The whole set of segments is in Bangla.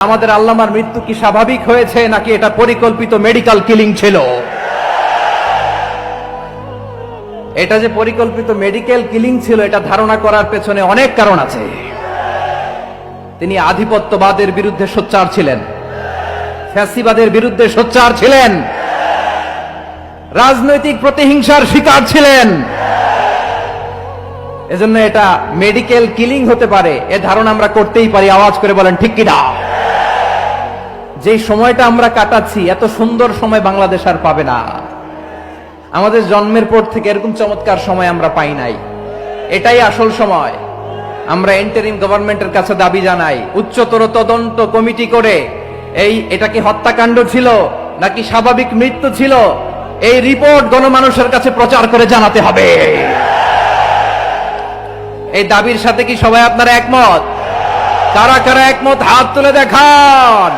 আমাদের আল্লামার মৃত্যু কি স্বাভাবিক হয়েছে নাকি এটা পরিকল্পিত মেডিকেল কিলিং ছিল? এটা যে পরিকল্পিত মেডিকেল কিলিং ছিল এটা ধারণা করার পেছনে অনেক কারণ আছে। তিনি আধিপত্যবাদের বিরুদ্ধে সোচ্চার ছিলেন, ফ্যাসিবাদের বিরুদ্ধে সোচ্চার ছিলেন, রাজনৈতিক প্রতিহিংসার শিকার ছিলেন। এজন্য এটা মেডিকেল কিলিং হতে পারে এ ধারণা আমরা করতেই পারি। আওয়াজ করে বলেন ঠিক কিনা? যে সময়টা আমরা কাটাচ্ছি এত সুন্দর সময় বাংলাদেশ আর পাবে না। আমাদের জন্মের পর থেকে এরকম চমৎকার সময় আমরা পাই নাই। এটাই আসল সময়। আমরা ইন্টারিম গভর্নমেন্টের কাছে দাবি জানাই, উচ্চতর তদন্ত কমিটি করে এটা কি হত্যাকাণ্ড ছিল নাকি স্বাভাবিক মৃত্যু ছিল এই রিপোর্ট গণমানুষের কাছে প্রচার করে জানাতে হবে। এই দাবির সাথে কি সবাই আপনারা একমত? কারা কারা একমত হাত তুলে দেখান।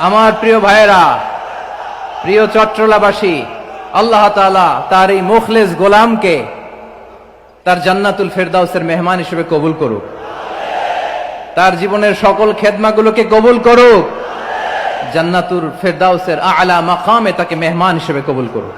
আমার প্রিয় ভাইয়েরা, প্রিয় চট্টলাবাসী, আল্লাহ তাআলা তার এই মুখলেস গোলামকে তার জান্নাতুল ফেরদাউসের মেহমান হিসেবে কবুল করুক। তার জীবনের সকল খেদমাগুলোকে কবুল করুক। জান্নাতুল ফেরদাউসের আলা মাকামে তাকে মেহমান হিসেবে কবুল করুক।